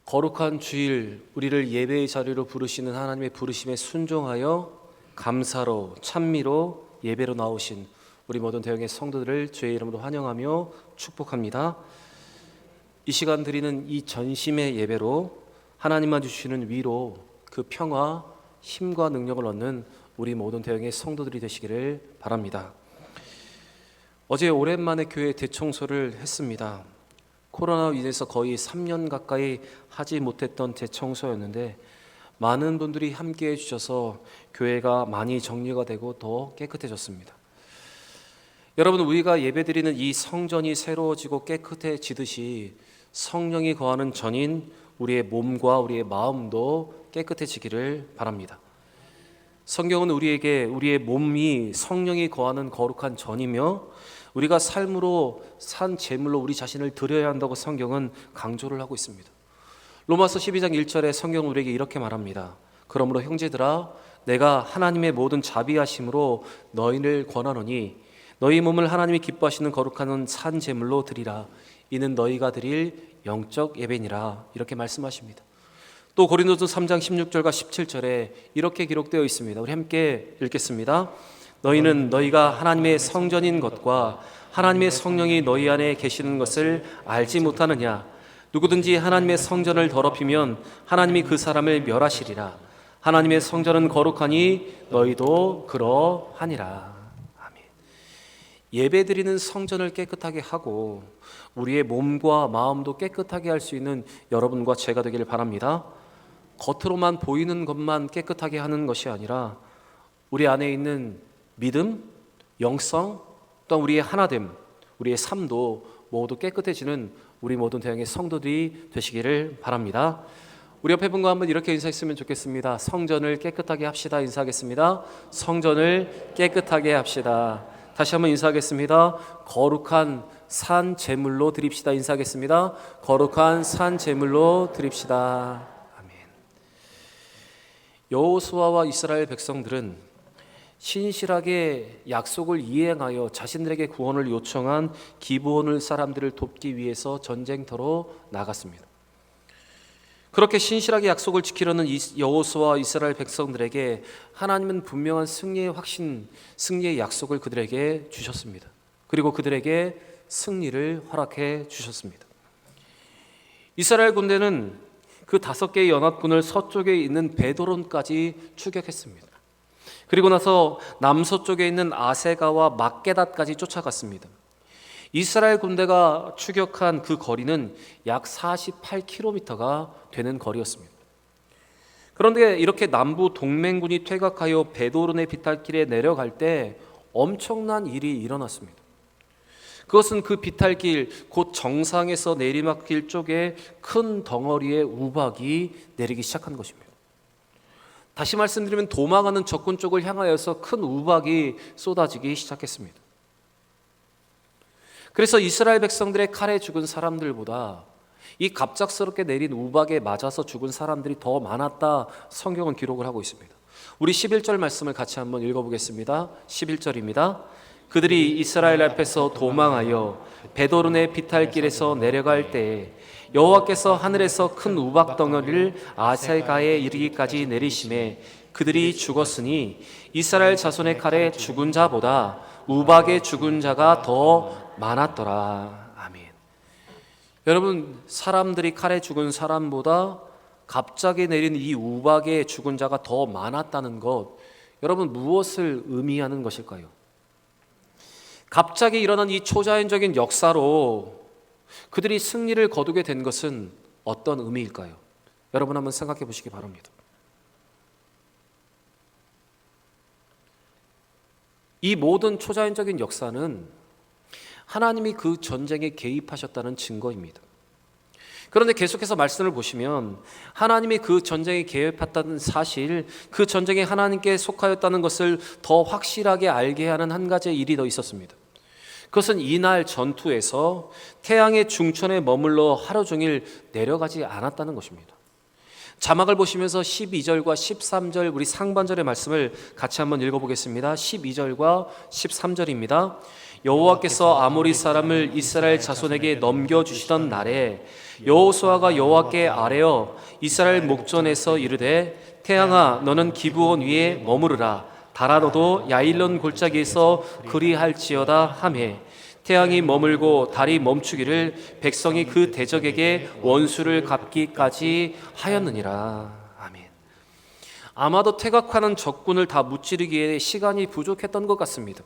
거룩한 주일 우리를 예배의 자리로 부르시는 하나님의 부르심에 순종하여 감사로 찬미로 예배로 나오신 우리 모든 대형의 성도들을 주의 이름으로 환영하며 축복합니다. 이 시간 드리는 이 전심의 예배로 하나님만 주시는 위로, 그 평화, 힘과 능력을 얻는 우리 모든 대형의 성도들이 되시기를 바랍니다. 어제 오랜만에 교회 대청소를 했습니다. 코로나로 인해서 거의 3년 가까이 하지 못했던 대청소였는데 많은 분들이 함께해 주셔서 교회가 많이 정리가 되고 더 깨끗해졌습니다. 여러분, 우리가 예배드리는 이 성전이 새로워지고 깨끗해지듯이 성령이 거하는 전인 우리의 몸과 우리의 마음도 깨끗해지기를 바랍니다. 성경은 우리에게 우리의 몸이 성령이 거하는 거룩한 전이며 우리가 삶으로 산 제물로 우리 자신을 드려야 한다고 성경은 강조를 하고 있습니다. 로마서 12장 1절에 성경은 우리에게 이렇게 말합니다. 그러므로 형제들아, 내가 하나님의 모든 자비하심으로 너희를 권하노니 너희 몸을 하나님이 기뻐하시는 거룩한 산 제물로 드리라. 이는 너희가 드릴 영적 예배니라. 이렇게 말씀하십니다. 또 고린도서 3장 16절과 17절에 이렇게 기록되어 있습니다. 우리 함께 읽겠습니다. 너희는 너희가 하나님의 성전인 것과 하나님의 성령이 너희 안에 계시는 것을 알지 못하느냐? 누구든지 하나님의 성전을 더럽히면 하나님이 그 사람을 멸하시리라. 하나님의 성전은 거룩하니 너희도 그러하니라. 아멘. 예배드리는 성전을 깨끗하게 하고 우리의 몸과 마음도 깨끗하게 할 수 있는 여러분과 제가 되기를 바랍니다. 겉으로만 보이는 것만 깨끗하게 하는 것이 아니라 우리 안에 있는 믿음, 영성, 또한 우리의 하나됨, 우리의 삶도 모두 깨끗해지는 우리 모든 대형의 성도들이 되시기를 바랍니다. 우리 옆에 분과 한번 이렇게 인사했으면 좋겠습니다. 성전을 깨끗하게 합시다. 인사하겠습니다. 성전을 깨끗하게 합시다. 다시 한번 인사하겠습니다. 거룩한 산 제물로 드립시다. 인사하겠습니다. 거룩한 산 제물로 드립시다. 아멘. 여호수아와 이스라엘 백성들은 신실하게 약속을 이행하여 자신들에게 구원을 요청한 기브온 사람들을 돕기 위해서 전쟁터로 나갔습니다. 그렇게 신실하게 약속을 지키려는 여호수아와 이스라엘 백성들에게 하나님은 분명한 승리의 확신, 승리의 약속을 그들에게 주셨습니다. 그리고 그들에게 승리를 허락해 주셨습니다. 이스라엘 군대는 그 5개의 연합군을 서쪽에 있는 베도론까지 추격했습니다. 그리고 나서 남서쪽에 있는 아세가와 막게닷까지 쫓아갔습니다. 이스라엘 군대가 추격한 그 거리는 약 48km가 되는 거리였습니다. 그런데 이렇게 남부 동맹군이 퇴각하여 베도론의 비탈길에 내려갈 때 엄청난 일이 일어났습니다. 그것은 그 비탈길, 곧 정상에서 내리막길 쪽에 큰 덩어리의 우박이 내리기 시작한 것입니다. 다시 말씀드리면 도망하는 적군 쪽을 향하여서 큰 우박이 쏟아지기 시작했습니다. 그래서 이스라엘 백성들의 칼에 죽은 사람들보다 이 갑작스럽게 내린 우박에 맞아서 죽은 사람들이 더 많았다, 성경은 기록을 하고 있습니다. 우리 11절 말씀을 같이 한번 읽어보겠습니다. 11절입니다. 그들이 이스라엘 앞에서 도망하여 베도론의 비탈길에서 내려갈 때에 여호와께서 하늘에서 큰 우박 덩어리를 아세가에 이르기까지 내리심에 그들이 죽었으니 이스라엘 자손의 칼에 죽은 자보다 우박에 죽은 자가 더 많았더라. 아멘. 여러분, 사람들이 칼에 죽은 사람보다 갑자기 내린 이 우박에 죽은 자가 더 많았다는 것, 여러분 무엇을 의미하는 것일까요? 갑자기 일어난 이 초자연적인 역사로 그들이 승리를 거두게 된 것은 어떤 의미일까요? 여러분 한번 생각해 보시기 바랍니다. 이 모든 초자연적인 역사는 하나님이 그 전쟁에 개입하셨다는 증거입니다. 그런데 계속해서 말씀을 보시면 하나님이 그 전쟁에 개입했다는 사실, 그 전쟁에 하나님께 속하였다는 것을 더 확실하게 알게 하는 한 가지의 일이 더 있었습니다. 그것은 이날 전투에서 태양의 중천에 머물러 하루 종일 내려가지 않았다는 것입니다. 자막을 보시면서 12절과 13절 우리 상반절의 말씀을 같이 한번 읽어보겠습니다. 12절과 13절입니다. 여호와께서 아모리 사람을 이스라엘 자손에게 넘겨주시던 날에 여호수아가 여호와께 아뢰어 이스라엘 목전에서 이르되 태양아 너는 기브온 위에 머무르라 달아 너도 야일론 골짜기에서 그리할지어다 하매 태양이 머물고 달이 멈추기를 백성이 그 대적에게 원수를 갚기까지 하였느니라. 아멘. 아마도 퇴각하는 적군을 다 무찌르기에 시간이 부족했던 것 같습니다.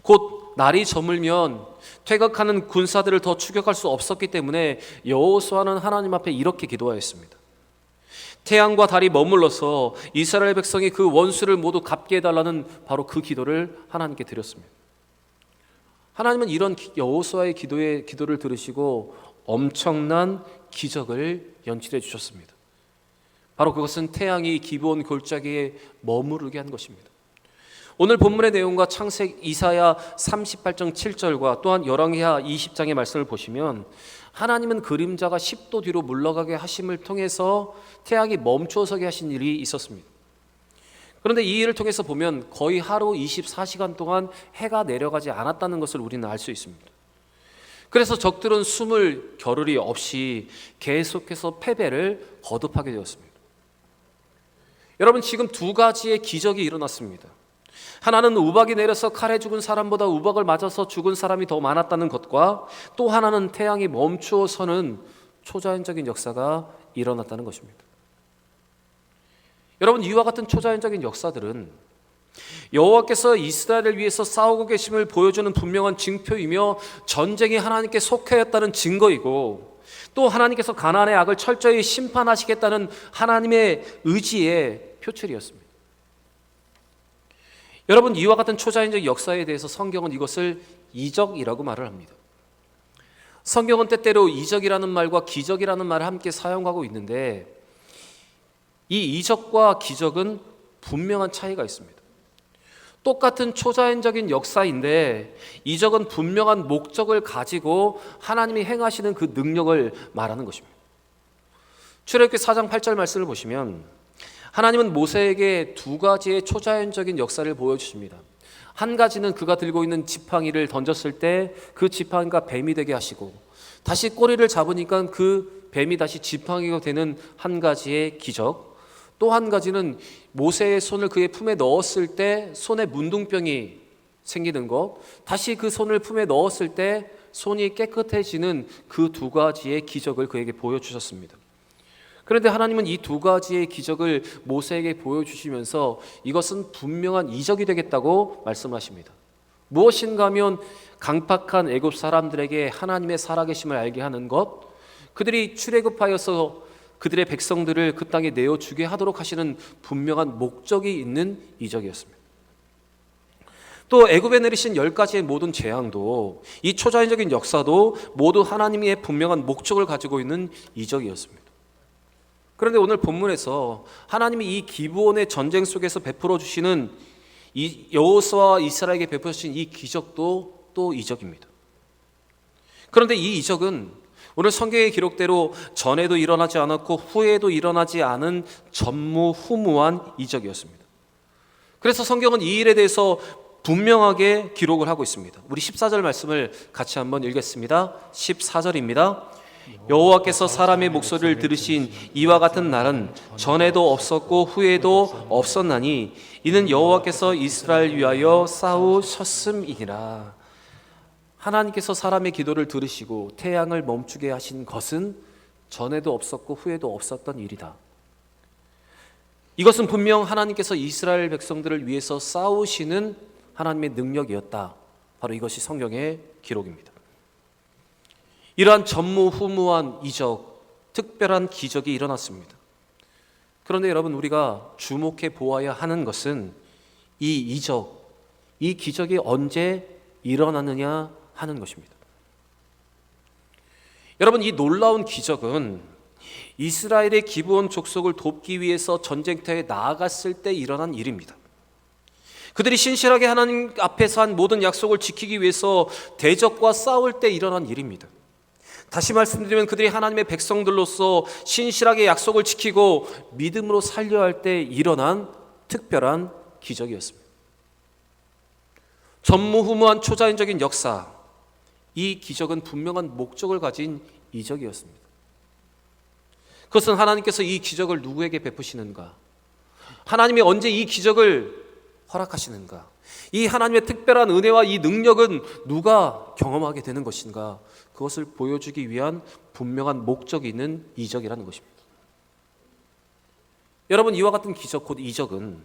곧 날이 저물면 퇴각하는 군사들을 더 추격할 수 없었기 때문에 여호수아는 하나님 앞에 이렇게 기도하였습니다. 태양과 달이 머물러서 이스라엘 백성이 그 원수를 모두 갚게 해달라는 바로 그 기도를 하나님께 드렸습니다. 하나님은 이런 여호수아의 기도를 들으시고 엄청난 기적을 연출해 주셨습니다. 바로 그것은 태양이 기브온 골짜기에 머무르게 한 것입니다. 오늘 본문의 내용과 창세기 이사야 38장 7절과 또한 열왕기하 20장의 말씀을 보시면 하나님은 그림자가 10도 뒤로 물러가게 하심을 통해서 태양이 멈춰서게 하신 일이 있었습니다. 그런데 이 일을 통해서 보면 거의 하루 24시간 동안 해가 내려가지 않았다는 것을 우리는 알 수 있습니다. 그래서 적들은 숨을 겨를이 없이 계속해서 패배를 거듭하게 되었습니다. 여러분, 지금 두 가지의 기적이 일어났습니다. 하나는 우박이 내려서 칼에 죽은 사람보다 우박을 맞아서 죽은 사람이 더 많았다는 것과 또 하나는 태양이 멈추어서는 초자연적인 역사가 일어났다는 것입니다. 여러분, 이와 같은 초자연적인 역사들은 여호와께서 이스라엘을 위해서 싸우고 계심을 보여주는 분명한 징표이며 전쟁이 하나님께 속하였다는 증거이고 또 하나님께서 가나안의 악을 철저히 심판하시겠다는 하나님의 의지의 표출이었습니다. 여러분, 이와 같은 초자연적 역사에 대해서 성경은 이것을 이적이라고 말을 합니다. 성경은 때때로 이적이라는 말과 기적이라는 말을 함께 사용하고 있는데 이 이적과 기적은 분명한 차이가 있습니다. 똑같은 초자연적인 역사인데 이적은 분명한 목적을 가지고 하나님이 행하시는 그 능력을 말하는 것입니다. 출애굽기 4장 8절 말씀을 보시면 하나님은 모세에게 두 가지의 초자연적인 역사를 보여주십니다. 한 가지는 그가 들고 있는 지팡이를 던졌을 때 그 지팡이가 뱀이 되게 하시고 다시 꼬리를 잡으니까 그 뱀이 다시 지팡이가 되는 한 가지의 기적, 또 한 가지는 모세의 손을 그의 품에 넣었을 때 손에 문둥병이 생기는 것, 다시 그 손을 품에 넣었을 때 손이 깨끗해지는 그 두 가지의 기적을 그에게 보여주셨습니다. 그런데 하나님은 이 두 가지의 기적을 모세에게 보여주시면서 이것은 분명한 이적이 되겠다고 말씀하십니다. 무엇인가 하면 강팍한 애굽 사람들에게 하나님의 살아계심을 알게 하는 것, 그들이 출애굽하여서 그들의 백성들을 그 땅에 내어주게 하도록 하시는 분명한 목적이 있는 이적이었습니다. 또 애굽에 내리신 10가지의 모든 재앙도 이 초자연적인 역사도 모두 하나님의 분명한 목적을 가지고 있는 이적이었습니다. 그런데 오늘 본문에서 하나님이 이 기브온의 전쟁 속에서 베풀어 주시는 이 여호수아와 이스라엘에게 베풀어 주신 이 기적도 또 이적입니다. 그런데 이 이적은 오늘 성경의 기록대로 전에도 일어나지 않았고 후에도 일어나지 않은 전무후무한 이적이었습니다. 그래서 성경은 이 일에 대해서 분명하게 기록을 하고 있습니다. 우리 14절 말씀을 같이 한번 읽겠습니다. 14절입니다. 여호와께서 사람의 목소리를 들으신 이와 같은 날은 전에도 없었고 후에도 없었나니 이는 여호와께서 이스라엘 위하여 싸우셨음이니라. 하나님께서 사람의 기도를 들으시고 태양을 멈추게 하신 것은 전에도 없었고 후에도 없었던 일이다. 이것은 분명 하나님께서 이스라엘 백성들을 위해서 싸우시는 하나님의 능력이었다. 바로 이것이 성경의 기록입니다. 이러한 전무후무한 이적, 특별한 기적이 일어났습니다. 그런데 여러분, 우리가 주목해 보아야 하는 것은 이 이적, 이 기적이 언제 일어났느냐 하는 것입니다. 여러분, 이 놀라운 기적은 이스라엘의 기브온 족속을 돕기 위해서 전쟁터에 나아갔을 때 일어난 일입니다. 그들이 신실하게 하나님 앞에서 한 모든 약속을 지키기 위해서 대적과 싸울 때 일어난 일입니다. 다시 말씀드리면 그들이 하나님의 백성들로서 신실하게 약속을 지키고 믿음으로 살려야 할 때 일어난 특별한 기적이었습니다. 전무후무한 초자연적인 역사, 이 기적은 분명한 목적을 가진 이적이었습니다. 그것은 하나님께서 이 기적을 누구에게 베푸시는가? 하나님이 언제 이 기적을 허락하시는가? 이 하나님의 특별한 은혜와 이 능력은 누가 경험하게 되는 것인가? 그것을 보여주기 위한 분명한 목적이 있는 이적이라는 것입니다. 여러분, 이와 같은 기적, 곧 이적은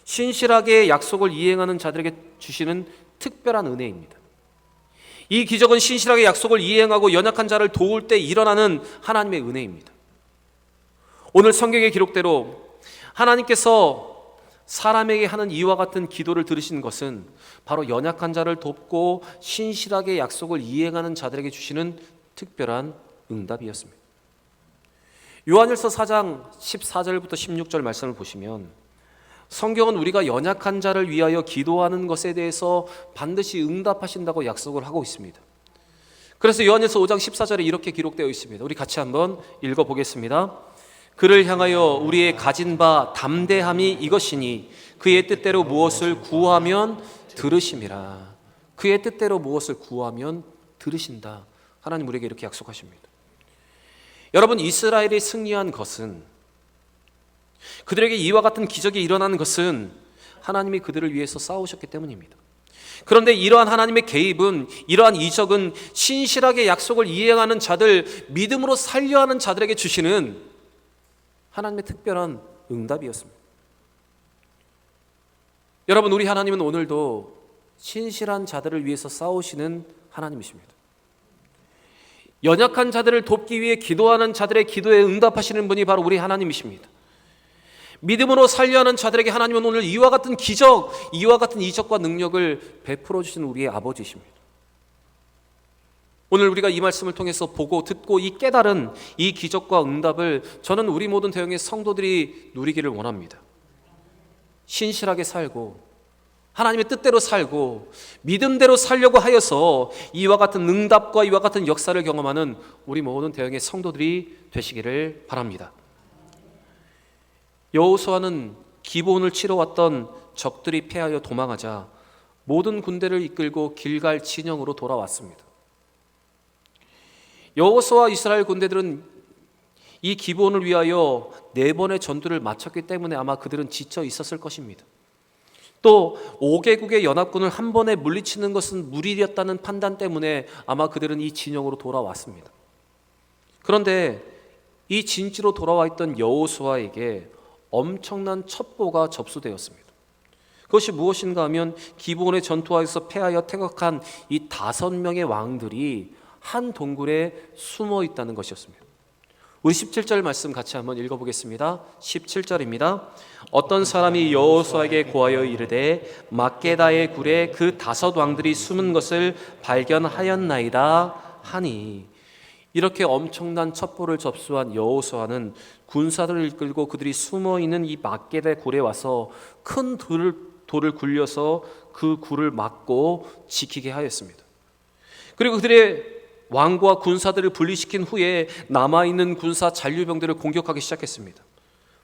신실하게 약속을 이행하는 자들에게 주시는 특별한 은혜입니다. 이 기적은 신실하게 약속을 이행하고 연약한 자를 도울 때 일어나는 하나님의 은혜입니다. 오늘 성경의 기록대로 하나님께서 사람에게 하는 이와 같은 기도를 들으신 것은 바로 연약한 자를 돕고 신실하게 약속을 이행하는 자들에게 주시는 특별한 응답이었습니다. 요한일서 4장 14절부터 16절 말씀을 보시면 성경은 우리가 연약한 자를 위하여 기도하는 것에 대해서 반드시 응답하신다고 약속을 하고 있습니다. 그래서 요한일서 5장 14절에 이렇게 기록되어 있습니다. 우리 같이 한번 읽어보겠습니다. 그를 향하여 우리의 가진 바 담대함이 이것이니 그의 뜻대로 무엇을 구하면 들으심이라. 그의 뜻대로 무엇을 구하면 들으신다. 하나님 우리에게 이렇게 약속하십니다. 여러분, 이스라엘이 승리한 것은, 그들에게 이와 같은 기적이 일어나는 것은 하나님이 그들을 위해서 싸우셨기 때문입니다. 그런데 이러한 하나님의 개입은, 이러한 이적은 신실하게 약속을 이행하는 자들, 믿음으로 살려하는 자들에게 주시는 하나님의 특별한 응답이었습니다. 여러분, 우리 하나님은 오늘도 신실한 자들을 위해서 싸우시는 하나님이십니다. 연약한 자들을 돕기 위해 기도하는 자들의 기도에 응답하시는 분이 바로 우리 하나님이십니다. 믿음으로 살려하는 자들에게 하나님은 오늘 이와 같은 기적, 이와 같은 이적과 능력을 베풀어 주시는 우리의 아버지십니다. 오늘 우리가 이 말씀을 통해서 보고 듣고 이 깨달은 이 기적과 응답을 저는 우리 모든 대형의 성도들이 누리기를 원합니다. 신실하게 살고 하나님의 뜻대로 살고 믿음대로 살려고 하여서 이와 같은 응답과 이와 같은 역사를 경험하는 우리 모든 대형의 성도들이 되시기를 바랍니다. 여호수아는 기브온을 치러 왔던 적들이 패하여 도망하자 모든 군대를 이끌고 길갈 진영으로 돌아왔습니다. 여호수아와 이스라엘 군대들은 이 기브온을 위하여 4번의 전투를 마쳤기 때문에 아마 그들은 지쳐 있었을 것입니다. 또 5개국의 연합군을 한 번에 물리치는 것은 무리였다는 판단 때문에 아마 그들은 이 진영으로 돌아왔습니다. 그런데 이 진지로 돌아와 있던 여호수아에게 엄청난 첩보가 접수되었습니다. 그것이 무엇인가 하면 기브온의 전투에서 패하여 퇴각한 이 5명의 왕들이 한 동굴에 숨어 있다는 것이었습니다. 우리 17절 말씀 같이 한번 읽어보겠습니다. 17절입니다. 어떤 사람이 여호수아에게 고하여 이르되 막게다의 굴에 그 5 왕들이 숨은 것을 발견하였나이다 하니, 이렇게 엄청난 첩보를 접수한 여호수아는 군사들을 이끌고 그들이 숨어 있는 이 막게다 굴에 와서 큰 돌을 굴려서 그 굴을 막고 지키게 하였습니다. 그리고 그들의 왕과 군사들을 분리시킨 후에 남아있는 군사 잔류병들을 공격하기 시작했습니다.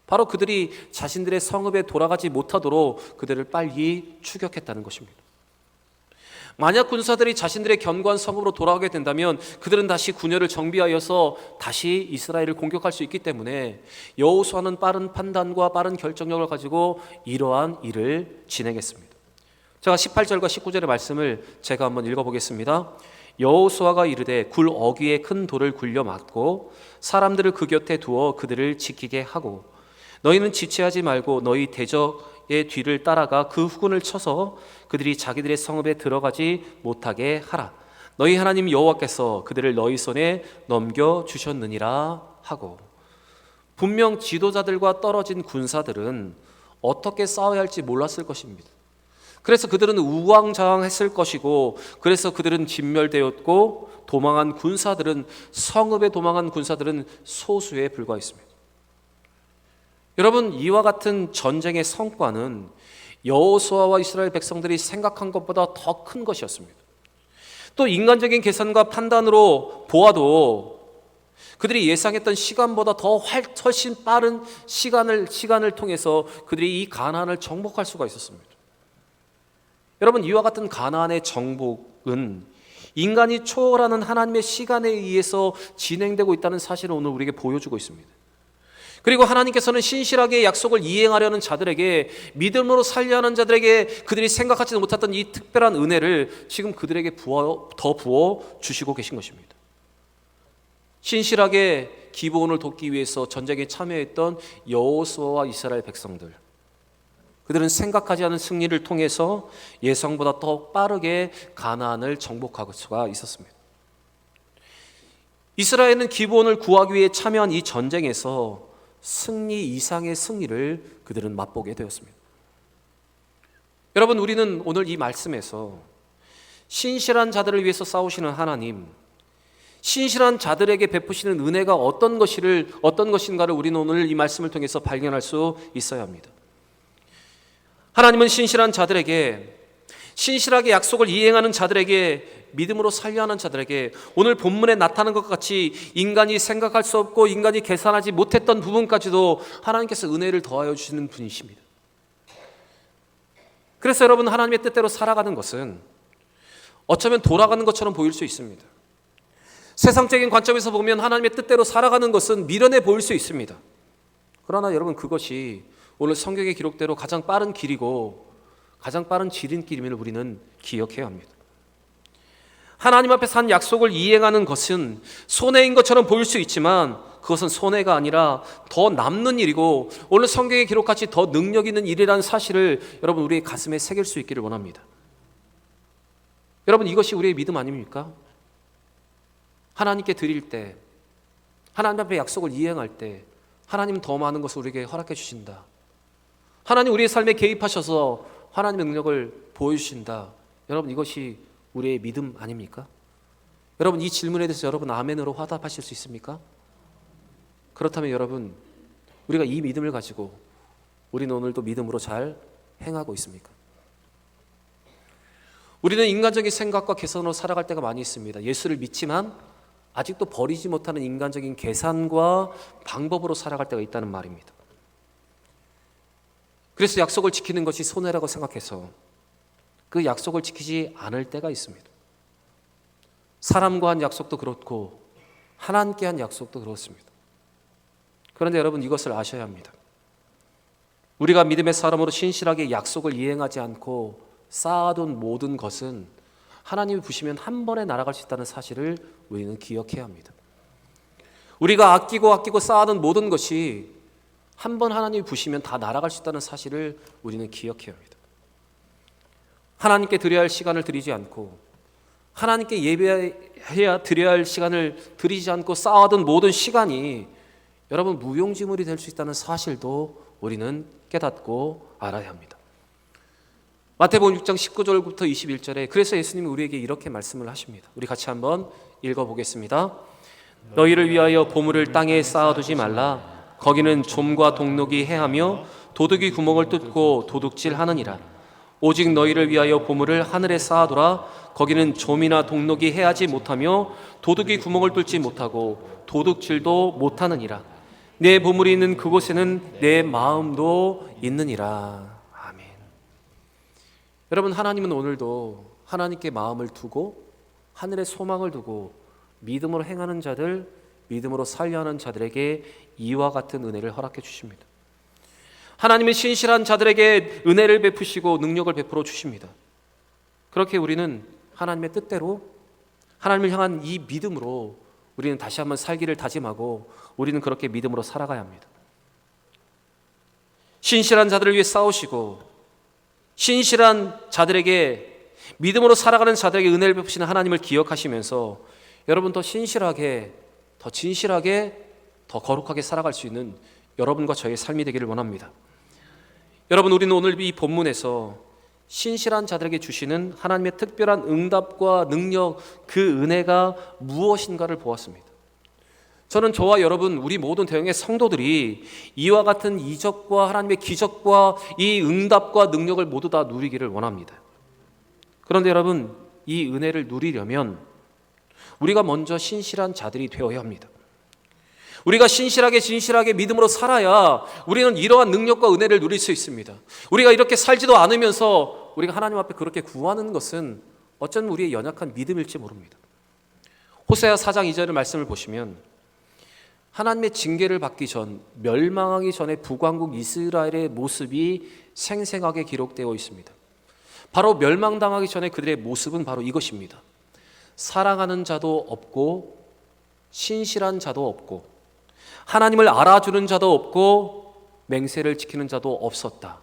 바로 그들이 자신들의 성읍에 돌아가지 못하도록 그들을 빨리 추격했다는 것입니다. 만약 군사들이 자신들의 견고한 성읍으로 돌아가게 된다면 그들은 다시 군여를 정비하여서 다시 이스라엘을 공격할 수 있기 때문에 여호수아는 빠른 판단과 빠른 결정력을 가지고 이러한 일을 진행했습니다. 제가 18절과 19절의 말씀을 제가 한번 읽어보겠습니다. 여호수아가 이르되 굴 어귀에 큰 돌을 굴려 막고 사람들을 그 곁에 두어 그들을 지키게 하고 너희는 지체하지 말고 너희 대적의 뒤를 따라가 그 후군을 쳐서 그들이 자기들의 성읍에 들어가지 못하게 하라. 너희 하나님 여호와께서 그들을 너희 손에 넘겨주셨느니라 하고, 분명 지도자들과 떨어진 군사들은 어떻게 싸워야 할지 몰랐을 것입니다. 그래서 그들은 우왕좌왕했을 것이고, 그래서 그들은 진멸되었고, 성읍에 도망한 군사들은 소수에 불과했습니다. 여러분, 이와 같은 전쟁의 성과는 여호수아와 이스라엘 백성들이 생각한 것보다 더 큰 것이었습니다. 또 인간적인 계산과 판단으로 보아도 그들이 예상했던 시간보다 더 훨씬 빠른 시간을 통해서 그들이 이 가나안을 정복할 수가 있었습니다. 여러분, 이와 같은 가나안의 정복은 인간이 초월하는 하나님의 시간에 의해서 진행되고 있다는 사실을 오늘 우리에게 보여주고 있습니다. 그리고 하나님께서는 신실하게 약속을 이행하려는 자들에게, 믿음으로 살려 하는 자들에게 그들이 생각하지도 못했던 이 특별한 은혜를 지금 그들에게 더 부어 주시고 계신 것입니다. 신실하게 기브온을 돕기 위해서 전쟁에 참여했던 여호수아와 이스라엘 백성들, 그들은 생각하지 않은 승리를 통해서 예상보다 더 빠르게 가나안을 정복할 수가 있었습니다. 이스라엘은 기브온을 구하기 위해 참여한 이 전쟁에서 승리 이상의 승리를 그들은 맛보게 되었습니다. 여러분, 우리는 오늘 이 말씀에서 신실한 자들을 위해서 싸우시는 하나님, 신실한 자들에게 베푸시는 은혜가 어떤 것인가를 우리는 오늘 이 말씀을 통해서 발견할 수 있어야 합니다. 하나님은 신실한 자들에게, 신실하게 약속을 이행하는 자들에게, 믿음으로 살려하는 자들에게 오늘 본문에 나타난 것 같이 인간이 생각할 수 없고 인간이 계산하지 못했던 부분까지도 하나님께서 은혜를 더하여 주시는 분이십니다. 그래서 여러분, 하나님의 뜻대로 살아가는 것은 어쩌면 돌아가는 것처럼 보일 수 있습니다. 세상적인 관점에서 보면 하나님의 뜻대로 살아가는 것은 미련해 보일 수 있습니다. 그러나 여러분, 그것이 오늘 성경의 기록대로 가장 빠른 길이고 가장 빠른 지름길임을 우리는 기억해야 합니다. 하나님 앞에 산 약속을 이행하는 것은 손해인 것처럼 보일 수 있지만 그것은 손해가 아니라 더 남는 일이고 오늘 성경에 기록같이 더 능력 있는 일이라는 사실을 여러분, 우리의 가슴에 새길 수 있기를 원합니다. 여러분, 이것이 우리의 믿음 아닙니까? 하나님께 드릴 때, 하나님 앞에 약속을 이행할 때 하나님은 더 많은 것을 우리에게 허락해 주신다. 하나님 우리의 삶에 개입하셔서 하나님의 능력을 보여주신다. 여러분, 이것이 우리의 믿음 아닙니까? 여러분, 이 질문에 대해서 여러분 아멘으로 화답하실 수 있습니까? 그렇다면 여러분, 우리가 이 믿음을 가지고 우리는 오늘도 믿음으로 잘 행하고 있습니까? 우리는 인간적인 생각과 계산으로 살아갈 때가 많이 있습니다. 예수를 믿지만 아직도 버리지 못하는 인간적인 계산과 방법으로 살아갈 때가 있다는 말입니다. 그래서 약속을 지키는 것이 손해라고 생각해서 그 약속을 지키지 않을 때가 있습니다. 사람과 한 약속도 그렇고 하나님께 한 약속도 그렇습니다. 그런데 여러분, 이것을 아셔야 합니다. 우리가 믿음의 사람으로 신실하게 약속을 이행하지 않고 쌓아둔 모든 것은 하나님이 부시면 한 번에 날아갈 수 있다는 사실을 우리는 기억해야 합니다. 우리가 아끼고 쌓아둔 모든 것이 한 번 하나님이 부시면 다 날아갈 수 있다는 사실을 우리는 기억해야 합니다. 하나님께 드려야 할 시간을 드리지 않고 하나님께 예배해야 드려야 할 시간을 드리지 않고 쌓아둔 모든 시간이 여러분 무용지물이 될 수 있다는 사실도 우리는 깨닫고 알아야 합니다. 마태복음 6장 19절부터 21절에 그래서 예수님이 우리에게 이렇게 말씀을 하십니다. 우리 같이 한번 읽어보겠습니다. 너희를 위하여 보물을 땅에 쌓아두지 말라. 거기는 좀과 동록이 해하며 도둑이 구멍을 뚫고 도둑질하느니라. 오직 너희를 위하여 보물을 하늘에 쌓아두라. 거기는 좀이나 동록이 해하지 못하며 도둑이 구멍을 뚫지 못하고 도둑질도 못하느니라. 내 보물이 있는 그곳에는 내 마음도 있느니라. 아멘. 여러분, 하나님은 오늘도 하나님께 마음을 두고 하늘에 소망을 두고 믿음으로 행하는 자들, 믿음으로 살려하는 자들에게 이와 같은 은혜를 허락해 주십니다. 하나님은 신실한 자들에게 은혜를 베푸시고 능력을 베풀어 주십니다. 그렇게 우리는 하나님의 뜻대로 하나님을 향한 이 믿음으로 우리는 다시 한번 살기를 다짐하고 우리는 그렇게 믿음으로 살아가야 합니다. 신실한 자들을 위해 싸우시고 신실한 자들에게 믿음으로 살아가는 자들에게 은혜를 베푸시는 하나님을 기억하시면서 여러분 더 신실하게, 더 진실하게, 더 거룩하게 살아갈 수 있는 여러분과 저의 삶이 되기를 원합니다. 여러분, 우리는 오늘 이 본문에서 신실한 자들에게 주시는 하나님의 특별한 응답과 능력, 그 은혜가 무엇인가를 보았습니다. 저는 저와 여러분, 우리 모든 대형의 성도들이 이와 같은 이적과 하나님의 기적과 이 응답과 능력을 모두 다 누리기를 원합니다. 그런데 여러분, 이 은혜를 누리려면 우리가 먼저 신실한 자들이 되어야 합니다. 우리가 신실하게 진실하게 믿음으로 살아야 우리는 이러한 능력과 은혜를 누릴 수 있습니다. 우리가 이렇게 살지도 않으면서 우리가 하나님 앞에 그렇게 구하는 것은 어쩌면 우리의 연약한 믿음일지 모릅니다. 호세아 4장 2절의 말씀을 보시면 하나님의 징계를 받기 전, 멸망하기 전에 북왕국 이스라엘의 모습이 생생하게 기록되어 있습니다. 바로 멸망당하기 전에 그들의 모습은 바로 이것입니다. 사랑하는 자도 없고 신실한 자도 없고 하나님을 알아주는 자도 없고 맹세를 지키는 자도 없었다.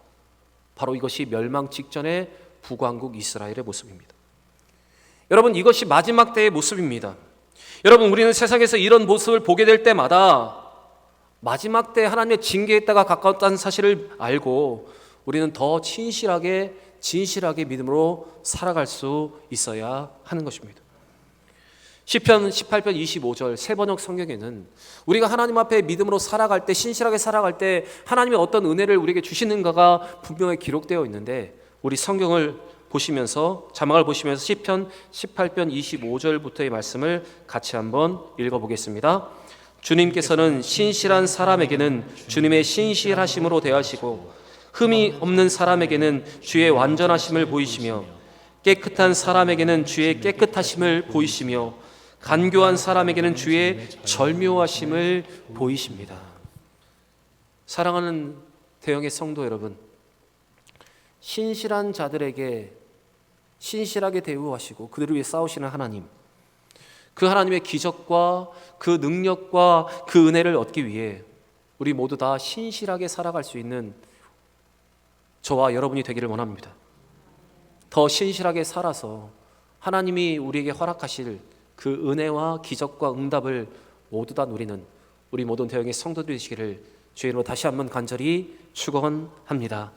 바로 이것이 멸망 직전의 북왕국 이스라엘의 모습입니다. 여러분, 이것이 마지막 때의 모습입니다. 여러분, 우리는 세상에서 이런 모습을 보게 될 때마다 마지막 때 하나님의 징계에 따라 가까웠다는 사실을 알고 우리는 더 진실하게 믿음으로 살아갈 수 있어야 하는 것입니다. 시편 18편 25절 새번역 성경에는 우리가 하나님 앞에 믿음으로 살아갈 때, 신실하게 살아갈 때 하나님의 어떤 은혜를 우리에게 주시는가가 분명히 기록되어 있는데, 우리 성경을 보시면서, 자막을 보시면서 시편 18편 25절부터의 말씀을 같이 한번 읽어보겠습니다. 주님께서는 신실한 사람에게는 주님의 신실하심으로 대하시고 흠이 없는 사람에게는 주의 완전하심을 보이시며 깨끗한 사람에게는 주의 깨끗하심을 보이시며 간교한 사람에게는 주의 절묘하심을 보이십니다. 사랑하는 대형의 성도 여러분, 신실한 자들에게 신실하게 대우하시고 그들을 위해 싸우시는 하나님, 그 하나님의 기적과 그 능력과 그 은혜를 얻기 위해 우리 모두 다 신실하게 살아갈 수 있는 저와 여러분이 되기를 원합니다. 더 신실하게 살아서 하나님이 우리에게 허락하실 그 은혜와 기적과 응답을 모두 다 누리는 우리 모든 대형의 성도들이 되시기를 주의 이름으로 다시 한번 간절히 축원합니다.